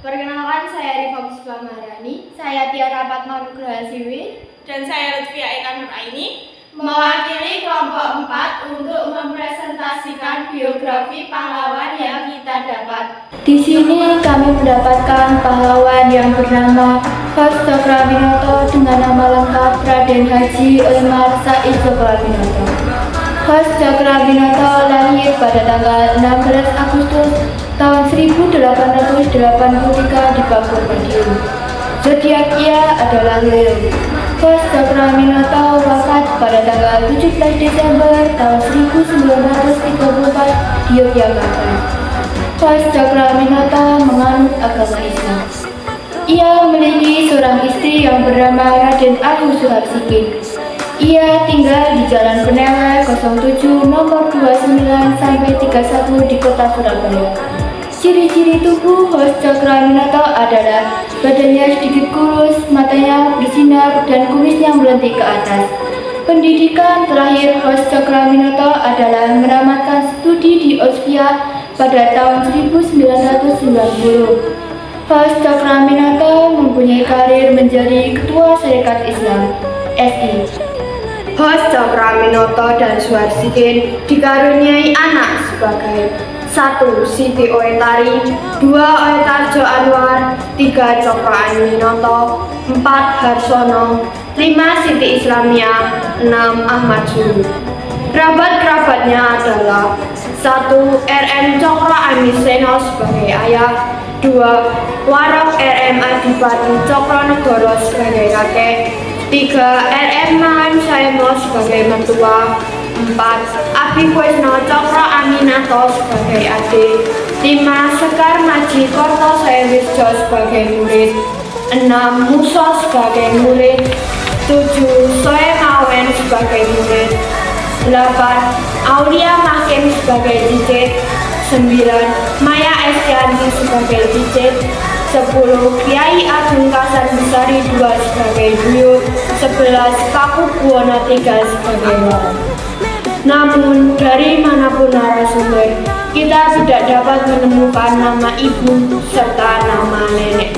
Perkenalkan, saya Rifa Puspa Maharani, saya Tiara Fatma Nugraha Siwi, dan saya Lutfia Eka Nuraini, mewakili kelompok 4 untuk mempresentasikan biografi pahlawan yang kita dapat. Di sini kami mendapatkan pahlawan yang bernama Hos Cokroaminoto dengan nama lengkap Raden Haji Umar Said Cokroaminoto. Hos Cokroaminoto lahir pada tanggal 16 Agustus tahun 1883 di Bogor, Madiun. Zodiak ia adalah Leo. Hos Cokroaminoto wafat pada tanggal 17 Desember tahun 1934 di Yogyakarta. Hos Cokroaminoto menganut agama Islam. Ia memiliki seorang istri yang bernama Raden Ayu Suharsikin. Ia tinggal di Jalan Penewe 07 nomor 29 sampai 31 di kota Surabaya. Ciri-ciri tubuh Hos Cokroaminoto adalah badannya sedikit kurus, matanya bersinar, dan kumisnya melentik ke atas. Pendidikan terakhir Hos Cokroaminoto adalah menamatkan studi di Austria pada tahun 1990. Hos Cokroaminoto mempunyai karir menjadi Ketua Serikat Islam (SI). Hos Cokroaminoto dan Suharsikin dikaruniai anak sebagai 1. Siti Oetari, 2. Oetarjo Anwar, 3. Cokroaminoto, 4. Harsono, 5. Siti Islamia, 6. Ahmad Zulu. Kerabat-kerabatnya adalah 1. RM Cokroamiseno sebagai ayah, 2. Warok RM Adipati Cokronegoro sebagai kakek, 3. RM Man Saemo sebagai mertua, 4. Abi Kusno Cokroaminoto sebagai adik, 5. Sekar Maji Kartosoewisjo sebagai murid, 6. Muso sebagai murid, 7. Soe Mawen sebagai murid, 8. Aulia Makin sebagai cicit, 9. Maya Estianti sebagai cicit, 10. Kiai Agung Kasar Besari II sebagai buyut, 11. Paku Buwono III sebagai wali. Namun, dari manapun narasumber, kita tidak dapat menemukan nama ibu serta nama nenek.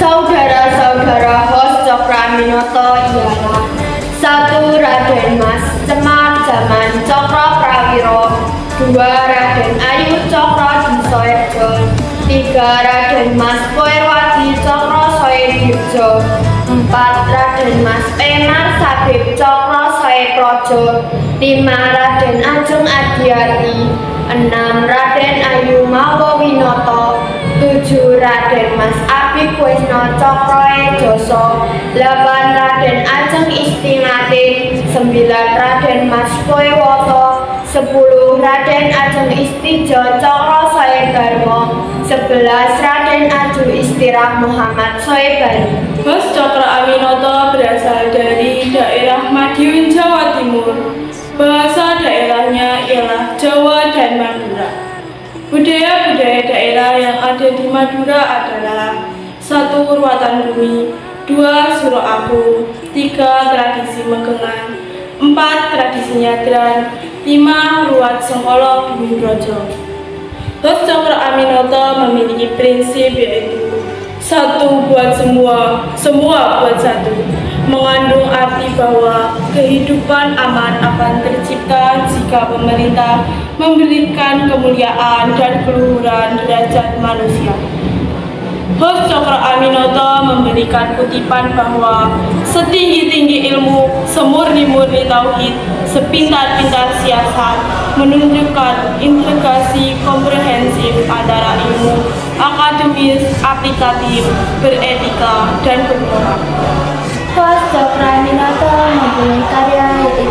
Saudara-saudara Hos Cokroaminoto ialah 1. Raden Mas Cemar Zaman Cokro Prawiro, 2. Raden Ayu Cokro Disoerjo, 3. Raden Mas Poerwati Cokro Soedirjo, 4. Raden Mas Penar Sabib Cokro Soeprojo, 5. Raden Ajeng Adiati, 6. Raden Ayu Mawowinoto, 7. Raden Mas Abi Kusno Cokro Ejoso, 8. Raden Ajeng Istimati, 9. Raden Mas Poewoto, 10. Raden Ajeng Istijo Cokro Soebarmo, 11. Raden Aju Istirah Muhammad Soebari. Hos Cokroaminoto berasal dari daerah Madiun, Jawa Timur. Bahasa daerahnya ialah Jawa dan Madura. Budaya-budaya daerah yang ada di Madura adalah 1. Ruatan bumi, 2. Suro Abu, 3. Tradisi Megengan, 4. Tradisi Nyadran, 5. Ruat Sengkolo Bumi Brojo. Hos Cokroaminoto memiliki prinsip yaitu 1. Buat semua, semua buat 1. Mengandung arti bahwa kehidupan aman akan tercipta jika pemerintah memberikan kemuliaan dan keluhuran derajat manusia. Hos Cokroaminoto memberikan kutipan bahwa setinggi-tinggi ilmu, semurni-murni tauhid, sepintar-pintar siasat, menunjukkan integrasi komprehensif antara ilmu, akademis, aplikatif, beretika, dan bermoral. Hos Cokroaminoto mempunyai karya yaitu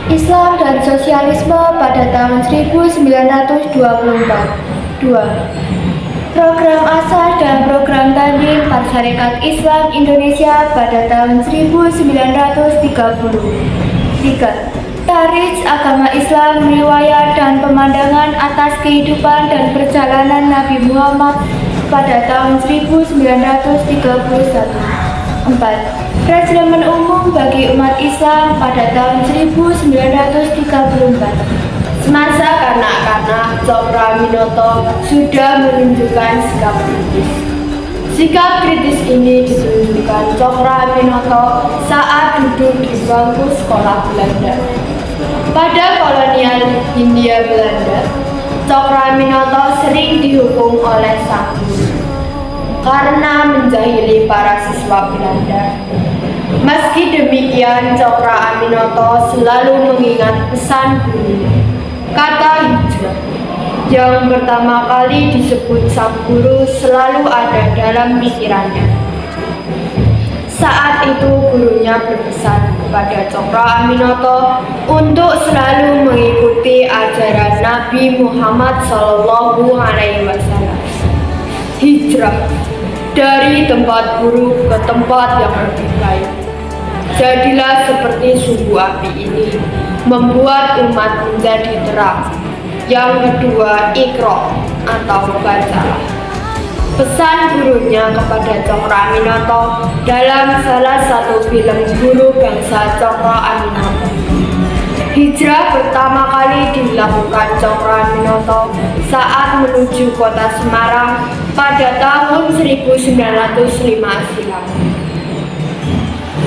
1. Islam dan Sosialisme pada tahun 1924, 2. Program Asas dan Program Tanding Persyarikat Islam Indonesia pada tahun 1930, 3. Tarikh Agama Islam, Riwayat dan Pemandangan atas Kehidupan dan Perjalanan Nabi Muhammad pada tahun 1931, 4. Rajlemen Umum bagi Umat Islam pada tahun 1934, Semasa kanak-kanak, Cokroaminoto sudah menunjukkan sikap kritis. Sikap kritis ini ditunjukkan Cokroaminoto saat duduk di bangku sekolah Belanda. Pada kolonial Hindia Belanda, Cokroaminoto sering dihukum oleh sang guru karena menjahili para siswa Belanda. Meski demikian, Cokroaminoto selalu mengingat pesan guru. Kata hijrah yang pertama kali disebut sang guru selalu ada dalam pikirannya. Saat itu gurunya berpesan kepada Cokroaminoto untuk selalu mengikuti ajaran Nabi Muhammad SAW. Hijrah dari tempat buruk ke tempat yang lebih baik. Jadilah seperti sumbu api ini, membuat umat menjadi terang. Yang kedua, Iqra atau bacalah. Pesan gurunya kepada Cokroaminoto dalam salah satu film guru bangsa Cokroaminoto. Hijrah pertama kali dilakukan Cokroaminoto saat menuju kota Semarang pada tahun 1905 silam.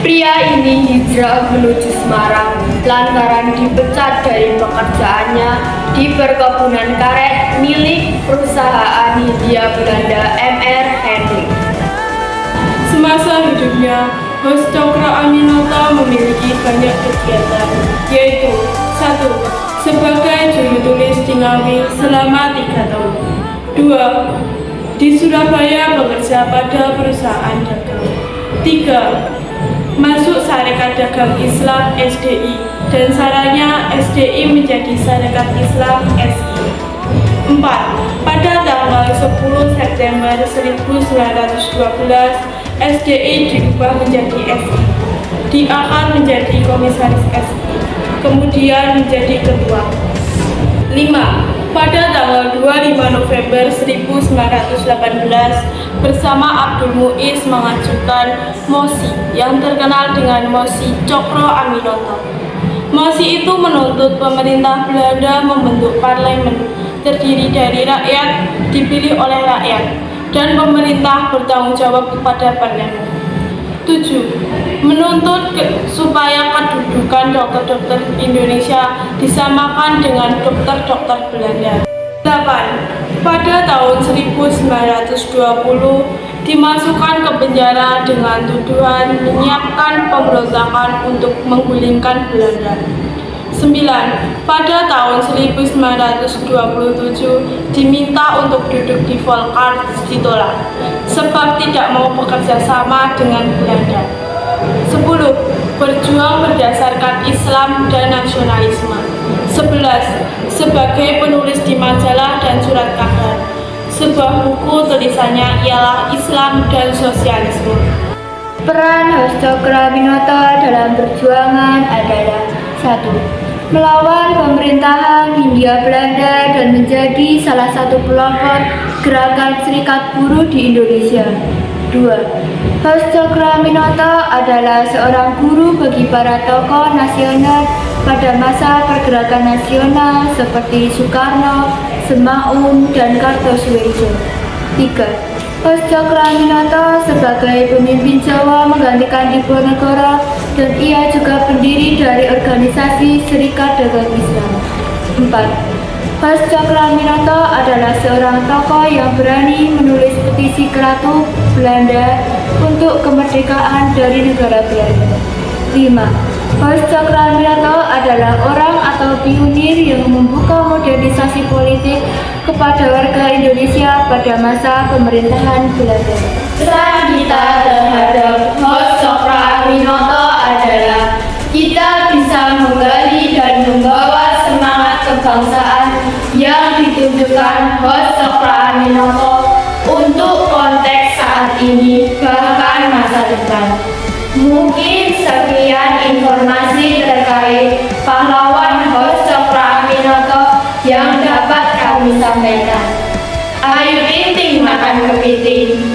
Pria ini hijrah menuju Semarang lantaran dipecat dari pekerjaannya di perkebunan karet milik perusahaan Hindia Belanda M.R. Hendrik. Semasa hidupnya, Hos Cokroaminoto memiliki banyak kegiatan, yaitu 1. Sebagai juru tulis di Ngawi selama 3 tahun. 2. Di Surabaya bekerja pada perusahaan dagang. 3. Masuk Sarekat Dagang Islam SDI dan saranya SDI menjadi Sarekat Islam SI. 4. Pada tanggal 10 September 1912, SDI diubah menjadi SI. Diangkat menjadi komisaris SI, kemudian menjadi ketua. 5. Pada tanggal 25 November 1918, bersama Abdul Muiz mengajukan mosi yang terkenal dengan mosi Cokroaminoto. Mosi itu menuntut pemerintah Belanda membentuk parlemen terdiri dari rakyat, dipilih oleh rakyat, dan pemerintah bertanggung jawab kepada parlemen. 7. Menuntut supaya kedudukan dokter-dokter Indonesia disamakan dengan dokter-dokter Belanda. 8. Pada tahun 1920 dimasukkan ke penjara dengan tuduhan menyiapkan pemberontakan untuk menggulingkan Belanda. 9. Pada tahun 1927 diminta untuk duduk di Volkart ditolak sebab tidak mau bekerja sama dengan Belanda. 10. Berjuang berdasarkan Islam dan nasionalisme. 11. Sebagai penulis di majalah dan surat kabar. Sebuah buku tulisannya ialah Islam dan Sosialisme. Peran Hos Cokroaminoto dalam perjuangan adalah 1. Melawan pemerintahan Hindia Belanda dan menjadi salah satu pelopor gerakan serikat buruh di Indonesia. 2. Hos Cokroaminoto adalah seorang guru bagi para tokoh nasional pada masa pergerakan nasional seperti Soekarno, Semaun, dan Kartosuwiryo. 3. Hos Cokroaminoto sebagai pemimpin Jawa menggantikan Diponegoro dan ia juga pendiri dari organisasi Serikat Dagang Islam. 4. Hos Cokroaminoto adalah seorang tokoh yang berani menulis petisi ke Ratu Belanda untuk kemerdekaan dari negara Belanda. 5. Hos Cokroaminoto adalah orang atau pionir yang membuka modernisasi politik kepada warga Indonesia pada masa pemerintahan Belanda. Pesan kita terhadap Hos Cokroaminoto adalah kita bisa menggali dan membawa semangat kebangsaan yang ditunjukkan Hos Cokroaminoto untuk konteks saat ini bahkan masa depan. Mungkin sekian informasi terkait pahlawan Hos Cokroaminoto yang dapat kami sampaikan. Ayo Pinting makan kepiting.